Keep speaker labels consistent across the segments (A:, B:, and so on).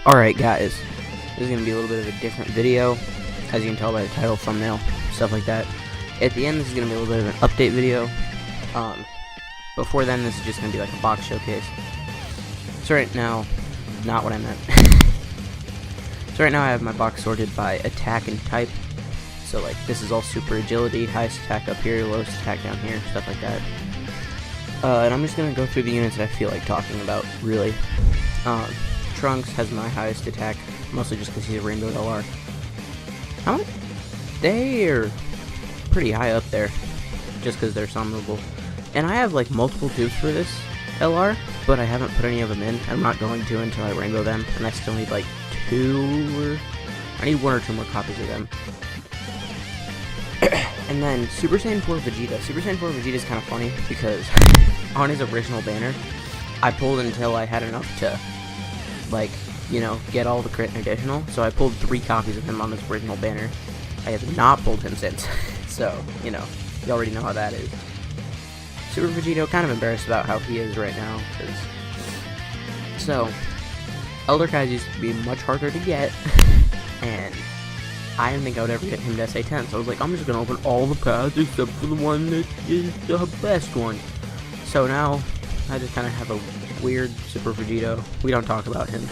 A: Alright guys, this is going to be a little bit of a different video, as you can tell by the title, thumbnail, stuff like that. At the end, this is going to be a little bit of an update video. Before then, this is just going to be like a box showcase. So right now, not what I meant. So right now I have my box sorted by attack and type. So like, this is all super agility, highest attack up here, lowest attack down here, stuff like that. And I'm just going to go through the units that I feel like talking about, really. Trunks has my highest attack, mostly just because he's a rainbow LR. How much? They're pretty high up there, just because they're summonable. And I have like multiple dupes for this LR, but I haven't put any of them in. I'm not going to until I rainbow them, and I still need like I need one or two more copies of them. And then Super Saiyan 4 Vegeta. Super Saiyan 4 Vegeta is kind of funny because on his original banner, I pulled until I had enough to, like, you know, get all the crit and additional. So I pulled 3 copies of him on his original banner. I have not pulled him since. So, you know, you already know how that is. Super Vegito, kind of embarrassed about how he is right now. So, Elder Kai's used to be much harder to get. And I didn't think I would ever get him to SA10, so I was like, I'm just going to open all the paths except for the one that is the best one. So now, I just kind of have a weird Super Vegito. We don't talk about him.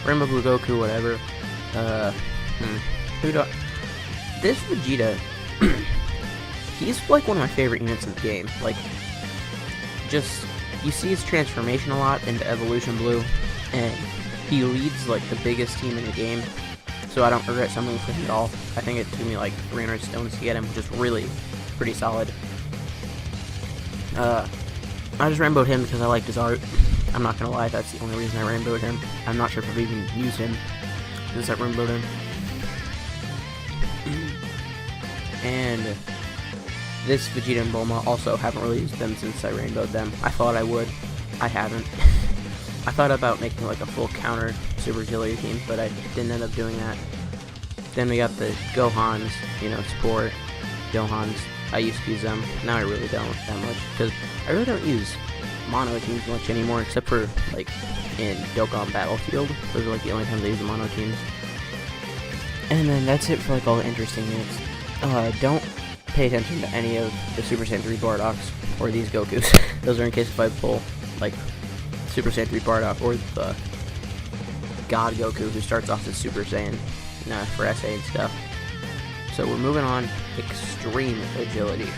A: Rainbow Blue Goku, whatever. This Vegeta, he's like one of my favorite units in the game. Like, just, you see his transformation a lot into Evolution Blue, and he leads like the biggest team in the game. So I don't regret summoning for him at all. I think it took me like 300 stones to get him, which is really pretty solid. I just rainbowed him because I liked his art. I'm not gonna lie, that's the only reason I rainbowed him. I'm not sure if I've even used him since I rainbowed him. And this Vegeta and Bulma also haven't really used them since I rainbowed them. I thought I would. I haven't. I thought about making like a full counter Super Agility team, but I didn't end up doing that. Then we got the Gohans, you know, support Gohans. I used to use them. Now I really don't that much, because I really don't use mono teams much anymore, except for like in Dokkan Battlefield. Those are like the only times I use the mono teams. And then that's it for like all the interesting units. Don't pay attention to any of the Super Saiyan 3 Bardoks or these Gokus. Those are in case if I pull like Super Saiyan 3 Bardock or the God Goku who starts off as Super Saiyan for SA and stuff. So we're moving on. Extreme Agility.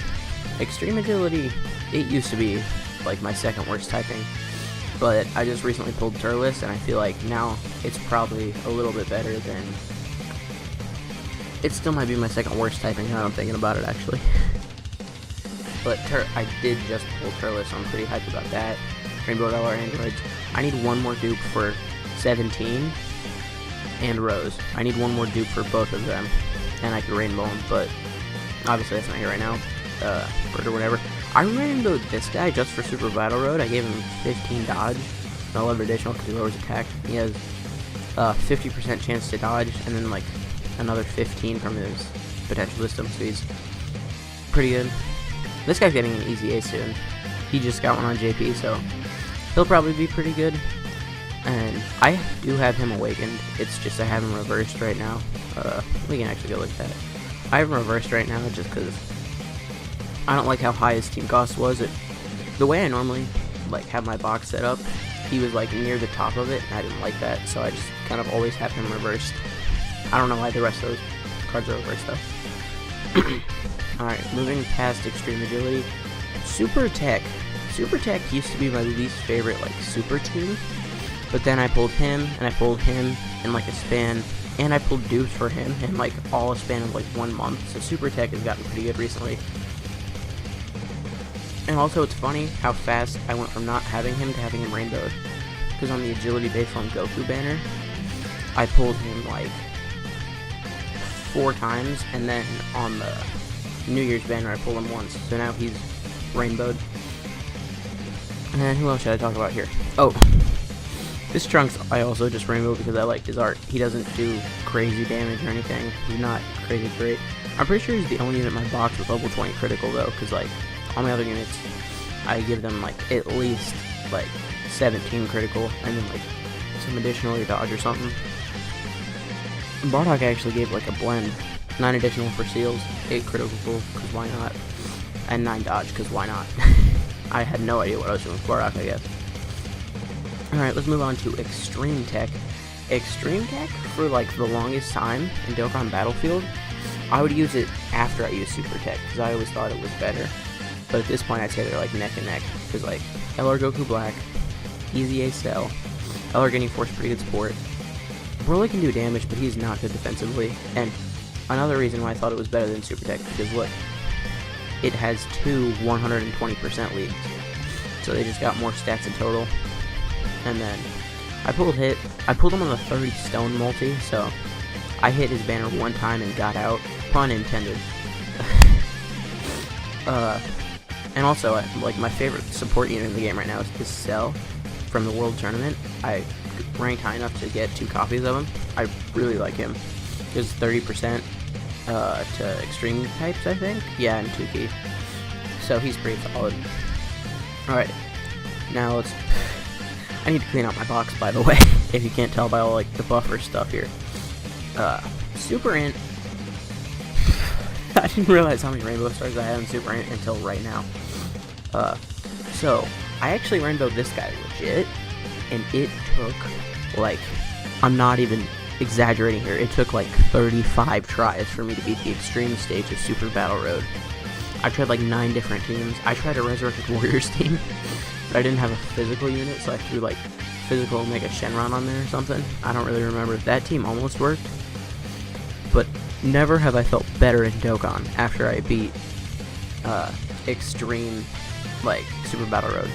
A: Extreme Agility, it used to be like my second worst typing, but I just recently pulled Turles, and I feel like now it's probably a little bit better than... It still might be my second worst typing now I'm thinking about it, actually. But I did just pull Turles, so I'm pretty hyped about that. Rainbow LR androids. I need one more dupe for 17 and Rose. I need one more dupe for both of them, and I could rainbow them, but obviously that's not here right now. Or whatever. I rainbowed this guy just for Super Battle Road. I gave him 15 dodge, and 11 additional because he lowers attack. He has 50% chance to dodge, and then like another 15 from his potential system, so he's pretty good. This guy's getting an easy A soon. He just got one on JP, so he'll probably be pretty good. And I do have him awakened. It's just I have him reversed right now. We can actually go look at that. I have him reversed right now just because I don't like how high his team cost was. The way I normally like have my box set up, he was like near the top of it, and I didn't like that, so I just kind of always have him reversed. I don't know why the rest of those cards are reversed though. Alright, moving past Extreme Agility. Super Tech. Super Tech used to be my least favorite like super team, but then I pulled him, and I pulled him in like a span, and I pulled dupes for him in like all a span of like 1 month, so Super Tech has gotten pretty good recently. And also it's funny how fast I went from not having him to having him rainbowed, because on the Agility Baseline Goku banner, I pulled him like 4 times, and then on the New Year's banner I pulled him once, so now he's rainbowed. And who else should I talk about here? Oh, this Trunks I also just rainbowed because I liked his art. He doesn't do crazy damage or anything. He's not crazy great. I'm pretty sure he's the only unit in my box with level 20 critical though, because like all my other units I give them like at least like 17 critical and then like some additional dodge or something. Bardock actually gave like a blend. 9 additional for seals, 8 critical, because why not? And 9 dodge, because why not? I had no idea what I was doing with Bardock, I guess. Alright, let's move on to Extreme Tech. Extreme Tech, for like the longest time in Dokkan Battlefield, I would use it after I use Super Tech, because I always thought it was better. But at this point, I'd say they're like neck and neck, because like LR Goku Black, Easy A Cell, LR Getting Force pretty good support. Broly can do damage, but he's not good defensively. And another reason why I thought it was better than Super Tech, because look, it has 2 120% leads, so they just got more stats in total. And then I pulled him on the 30 stone multi, so I hit his banner one time and got out, pun intended. And also, like, my favorite support unit in the game right now is this Cell from the World Tournament. I ranked high enough to get 2 copies of him. I really like him. There's 30% to extreme types, I think. Yeah, and 2 key. So he's pretty solid. Alright, now let's... I need to clean out my box, by the way, if you can't tell by all, like, the buffer stuff here. Super Int... I didn't realize how many Rainbow Stars I had in Super Int until right now. So, I actually rainbowed this guy legit, and it took, like, I'm not even exaggerating here, it took like 35 tries for me to beat the extreme stage of Super Battle Road. I tried like 9 different teams. I tried a Resurrected Warriors team, but I didn't have a physical unit, so I threw like physical Omega Shenron on there or something. I don't really remember. That team almost worked, but never have I felt better in Dokkan after I beat extreme, like, Super Battle Road.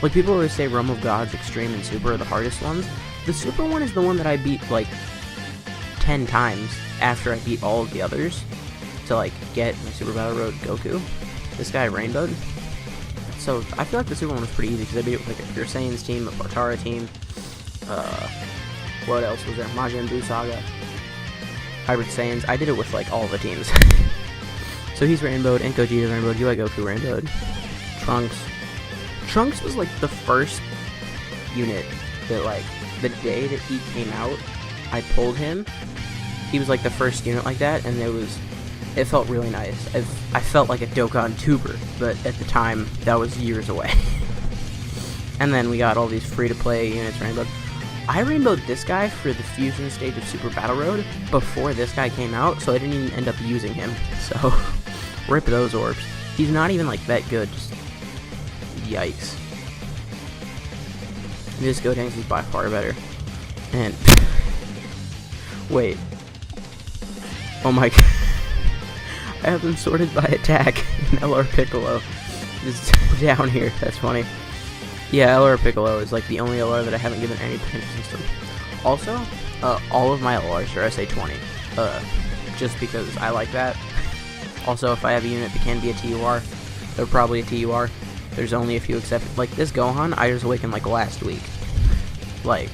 A: Like, people always say Realm of Gods, Extreme, and Super are the hardest ones. The Super one is the one that I beat, like, 10 times after I beat all of the others to, like, get my Super Battle Road Goku. This guy rainbowed. So, I feel like the Super one was pretty easy, because I beat it with, like, a Pure Saiyans team, a Bartara team, what else was there? Majin Buu Saga, Hybrid Saiyans. I did it with, like, all the teams. So he's rainbowed, and Gogeta rainbowed, UI Goku rainbowed, Trunks was, like, the first unit that, like, the day that he came out, I pulled him. He was, like, the first unit like that, and it felt really nice. I felt like a Dokkan tuber, but at the time, that was years away. And then we got all these free-to-play units rainbowed. I rainbowed this guy for the fusion stage of Super Battle Road before this guy came out, so I didn't even end up using him. So, rip those orbs. He's not even, like, that good, just... Yikes. This Gotenks is by far better. And... Wait. Oh my god. I have them sorted by attack in LR Piccolo. Just down here, that's funny. Yeah, LR Piccolo is like the only LR that I haven't given any potential system. Also, all of my LRs are SA20. Just because I like that. Also, if I have a unit that can be a TUR, they're probably a TUR. There's only a few exceptions. Like this Gohan, I just awakened like last week. Like,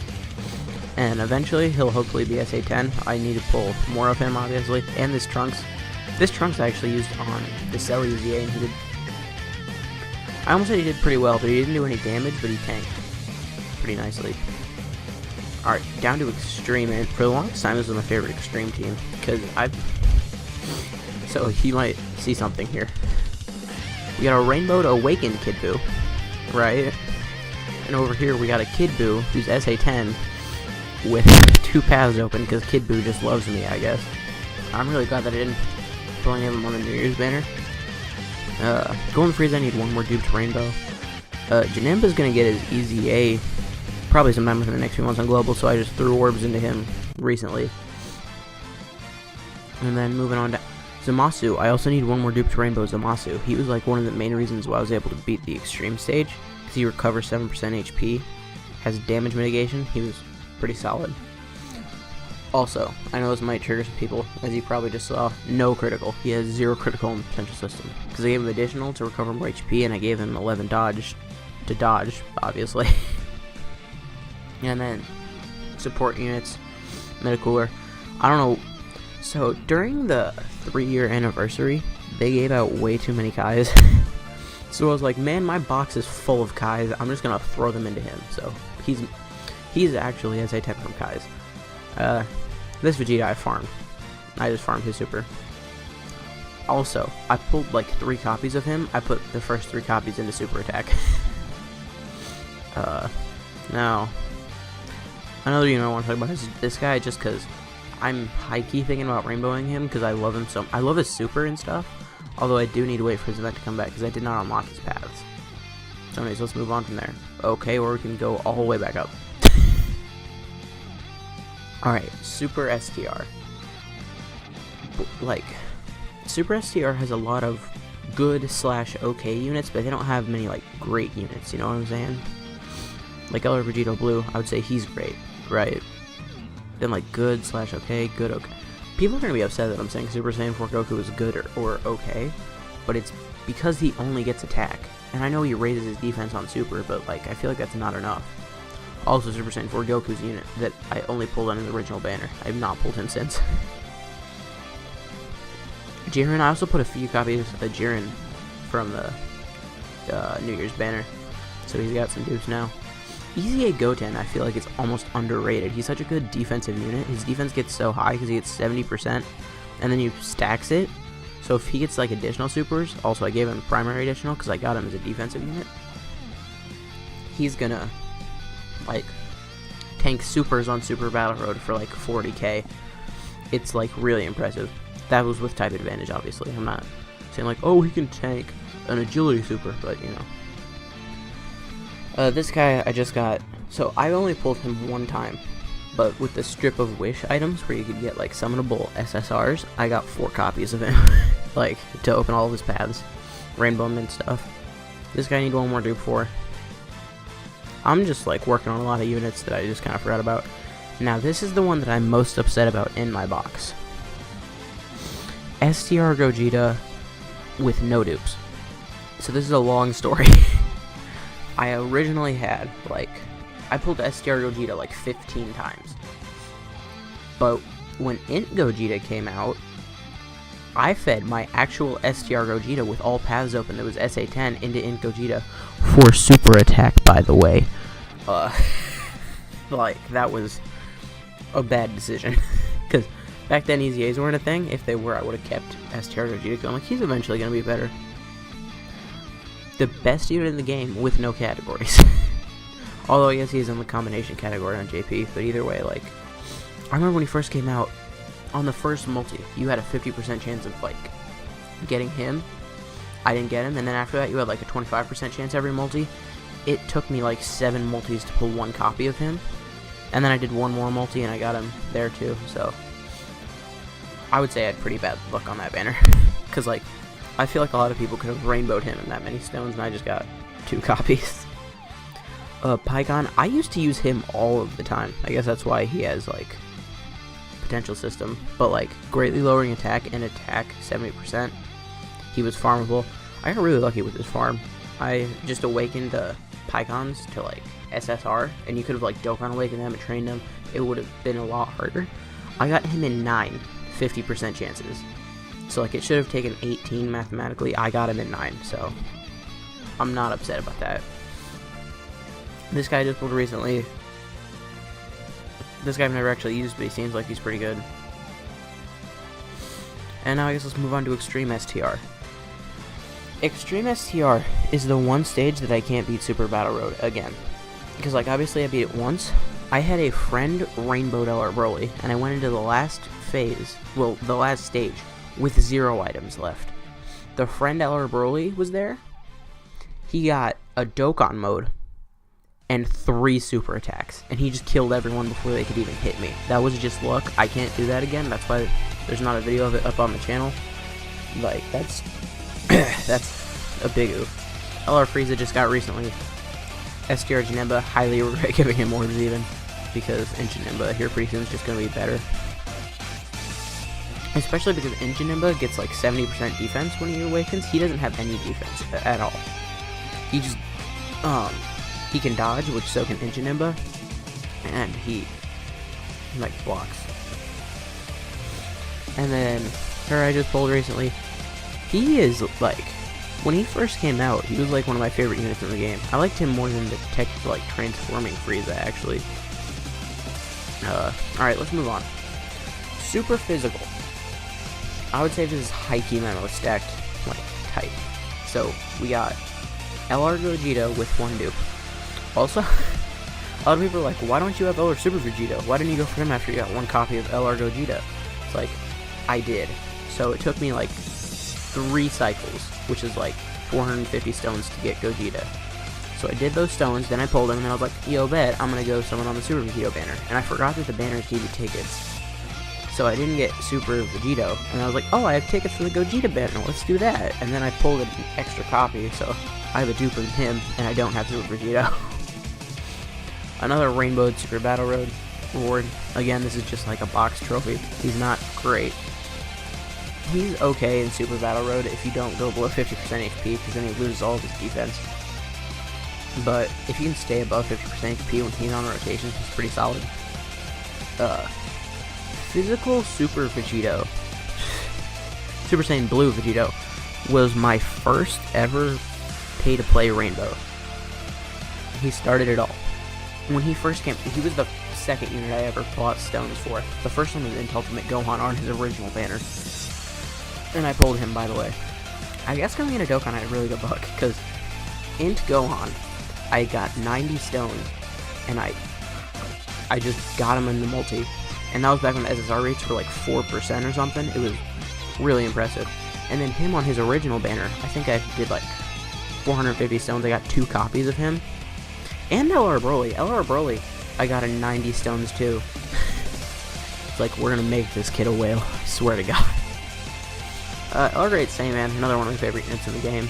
A: and eventually he'll hopefully be SA10. I need to pull more of him, obviously. And this Trunks. This Trunks I actually used on the Cell EZA, and he did... I almost said he did pretty well, but he didn't do any damage, but he tanked pretty nicely. Alright, down to Extreme, and for the longest time this was my favorite Extreme team, because so you might see something here. We got a Rainbowed Awakened Kid Buu, right? And over here we got a Kid Buu who's SA10 with 2 paths open, because Kid Buu just loves me, I guess. I'm really glad that I didn't pull any of them on the New Year's banner. Golden Frieza, I need one more dupe to rainbow. Janemba's gonna get his EZA probably sometime within the next few months on Global, so I just threw orbs into him recently. And then moving on to Zamasu, I also need one more dupe to rainbow Zamasu. He was like one of the main reasons why I was able to beat the Extreme stage, because he recovers 7% HP, has damage mitigation. He was pretty solid. Also, I know this might trigger some people, as you probably just saw, no critical. He has 0 critical in the potential system. Because I gave him additional to recover more HP, and I gave him 11 dodge to dodge, obviously. And then, support units, Metacooler. I don't know, so during the 3-year anniversary, they gave out way too many Kais. So I was like, man, my box is full of Kais, I'm just gonna throw them into him. So, He's actually SA10 from Kai's. This Vegeta I farmed. I just farmed his super. Also, I pulled like 3 copies of him. I put the first 3 copies into super attack. Now, another I want to talk about is this guy, just because I'm high-key thinking about rainbowing him because I love him so. I love his super and stuff. Although I do need to wait for his event to come back because I did not unlock his paths. So anyways, let's move on from there. Okay, or we can go all the way back up. Alright, Super STR. Like, Super STR has a lot of good/okay units, but they don't have many, like, great units, you know what I'm saying? Like LR Vegito Blue, I would say he's great, right? Then, like, good/okay, good, okay. People are going to be upset that I'm saying Super Saiyan 4 Goku is good or okay, but it's because he only gets attack. And I know he raises his defense on Super, but, like, I feel like that's not enough. Also, Super Saiyan 4 Goku's unit that I only pulled on his original banner. I have not pulled him since. Jiren, I also put a few copies of Jiren from the New Year's banner, so he's got some dupes now. Easy A Goten, I feel like it's almost underrated. He's such a good defensive unit. His defense gets so high because he gets 70%, and then you stacks it. So if he gets like additional supers, also I gave him primary additional because I got him as a defensive unit. He's gonna like tank supers on Super Battle Road for like 40k. It's like really impressive. That was with type advantage, obviously. I'm not saying like, oh, he can tank an agility super, but you know. This guy I just got, so I only pulled him one time, but with the strip of wish items where you could get like summonable SSRs, I got 4 copies of him, like to open all of his paths, rainbow him and stuff. This guy I need one more dupe for. I'm just like working on a lot of units that I just kind of forgot about. Now this is the one that I'm most upset about in my box. STR Gogeta with no dupes. So this is a long story. I originally had, like, I pulled STR Gogeta like 15 times. But when Int Gogeta came out, I fed my actual STR Gogeta with all paths open that was SA10 into Int Gogeta for super attack, by the way. Like, that was a bad decision. Because back then EZAs weren't a thing. If they were, I would have kept STR Gogeta because I'm like, he's eventually going to be better. The best unit in the game with no categories. Although I guess he's in the combination category on JP, but either way, like, I remember when he first came out, on the first multi, you had a 50% chance of, like, getting him. I didn't get him, and then after that, you had, like, a 25% chance every multi. It took me, like, 7 multis to pull 1 copy of him, and then I did 1 more multi, and I got him there, too, so I would say I had pretty bad luck on that banner, because, like, I feel like a lot of people could have rainbowed him in that many stones, and I just got 2 copies. Pygon, I used to use him all of the time. I guess that's why he has, like, potential system. But, like, greatly lowering attack and attack 70%. He was farmable. I got really lucky with this farm. I just awakened the Pygons to, like, SSR, and you could have, like, Dokkan awakened them and trained them. It would have been a lot harder. I got him in 9, 50% chances. So, like, it should have taken 18 mathematically. I got him in 9, so I'm not upset about that. This guy I just pulled recently. This guy I've never actually used, but he seems like he's pretty good. And now I guess let's move on to Extreme STR. Extreme STR is the one stage that I can't beat Super Battle Road again. Because, like, obviously I beat it once. I had a friend rainbowed LR Broly, and I went into the last phase, well, the last stage, with 0 items left. The friend LR Broly was there. He got a Dokkan mode and 3 super attacks, and he just killed everyone before they could even hit me. That was just luck. I can't do that again. That's why there's not a video of it up on the channel. Like, that's that's a big oof. LR Frieza just got recently. STR Janemba, highly regret giving him orbs even, because Janemba here pretty soon is just going to be better. Especially because Janemba gets like 70% defense when he awakens. He doesn't have any defense at all. He just, he can dodge, which so can Janemba, and he like blocks. And then her I just pulled recently. He is like, when he first came out, he was like one of my favorite units in the game. I liked him more than the tech like transforming Frieza actually. Alright, let's move on. Super physical. I would say this is high-key memo stacked, like, tight. So, we got LR Gogeta with 1 dupe. Also, a lot of people are like, why don't you have LR Super Vegito? Why didn't you go for him after you got 1 copy of LR Gogeta? It's like, I did. So it took me like 3 cycles, which is like 450 stones to get Gogeta. So I did those stones, then I pulled them, and then I was like, yo, bet, I'm gonna go summon on the Super Vegito banner. And I forgot that the banners gave you tickets. So I didn't get Super Vegito, and I was like, oh, I have tickets for the Gogeta banner, let's do that. And then I pulled an extra copy, so I have a dupe of him, and I don't have Super Vegito. Another Rainbow Super Battle Road reward. Again, this is just like a box trophy. He's not great. He's okay in Super Battle Road if you don't go below 50% HP, because then he loses all of his defense. But if you can stay above 50% HP when he's on rotation, he's pretty solid. Physical Super Vegito, Super Saiyan Blue Vegito, was my first ever pay-to-play Rainbow. He started it all. When he first came, he was the second unit I ever bought stones for. The first one was in Ultimate Gohan on his original banner. And I pulled him, by the way. I guess coming into Dokkan I had a really good luck, because Int Gohan, I got 90 stones, and I just got him in the multi. And that was back when the SSR rates were like 4% or something. It was really impressive. And then him on his original banner, I think I did like 450 stones. I got 2 copies of him. And LR Broly. LR Broly, I got a 90 stones too. It's like, we're gonna make this kid a whale. I swear to God. LR Great Saiyaman, another one of my favorite units in the game.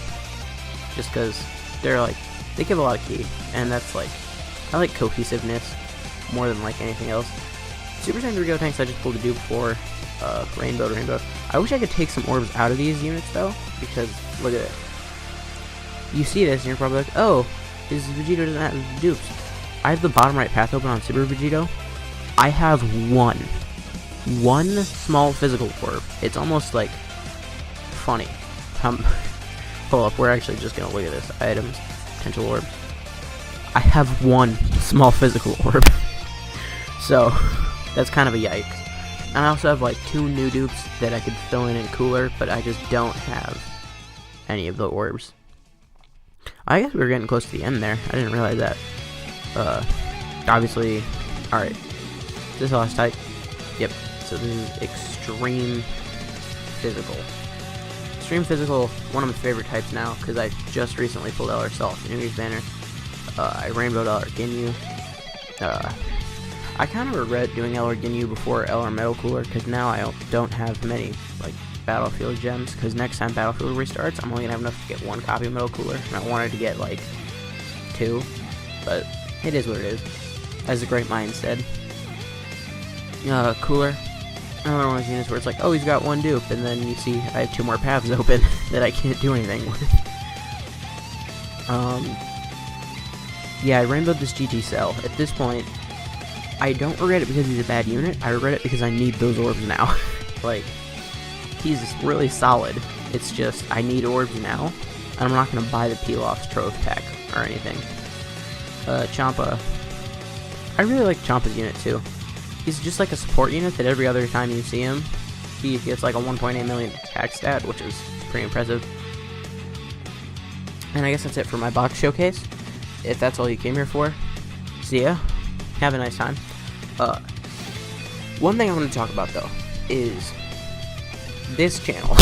A: Just because they're like, they give a lot of ki. And that's like, I like cohesiveness more than like anything else. Super Saiyan 3 Gotenks I just pulled a dupe for. Rainbow to Rainbow. I wish I could take some orbs out of these units though, because look at it. You see this and you're probably like, oh, his Vegito doesn't have dupes. I have the bottom right path open on Super Vegito. I have one small physical orb. It's almost like funny. Hold up, we're actually just gonna look at this. Items, potential orbs. I have 1 small physical orb. So that's kind of a yikes. And I also have like 2 new dupes that I could fill in cooler, but I just don't have any of the orbs. I guess we were getting close to the end there. I didn't realize that. Obviously, alright. Is this the last type? Yep. So this is Extreme Physical. Extreme Physical, one of my favorite types now, because I just recently pulled LR Self, New Year's banner. I rainbowed LR Ginyu. I kind of regret doing LR Ginyu before LR Metal Cooler, because now I don't have many, like, Battlefield gems, because next time Battlefield restarts, I'm only going to have enough to get 1 copy of Metal Cooler, and I wanted to get, like, 2, but it is what it is, as a great mind said. Cooler, another one of those units where it's like, oh, he's got 1 dupe, and then you see I have 2 more paths open that I can't do anything with. Yeah, I rainbowed this GT Cell. At this point, I don't regret it because he's a bad unit, I regret it because I need those orbs now. Like, he's really solid, it's just, I need orbs now, and I'm not going to buy the Pilaf's Trove pack or anything. Champa, I really like Champa's unit too. He's just like a support unit that every other time you see him, he gets like a 1.8 million attack stat, which is pretty impressive. And I guess that's it for my box showcase. If that's all you came here for, see ya. Have a nice time. One thing I want to talk about though is this channel.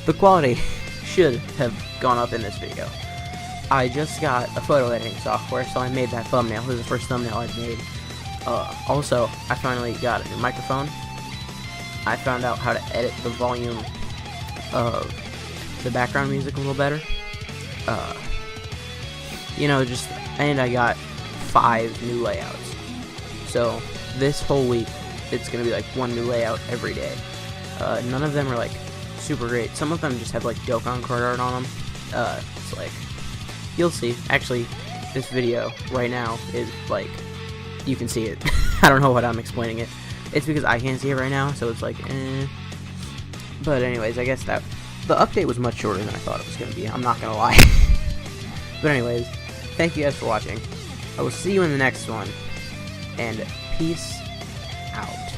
A: The quality should have gone up in this video. I just got a photo editing software, so I made that thumbnail. This is the first thumbnail I've made. Also, I finally got a new microphone. I found out how to edit the volume of the background music a little better. You know, and I got 5 new layouts. So, this whole week, it's gonna be like 1 new layout every day. None of them are like super great. Some of them just have like Dokkan card art on them. It's like, you'll see. Actually, this video right now is like, you can see it. I don't know what I'm explaining it. It's because I can't see it right now, so it's like, eh. But anyways, I guess that the update was much shorter than I thought it was gonna be. I'm not gonna lie. But anyways, thank you guys for watching. I will see you in the next one, and Peace out.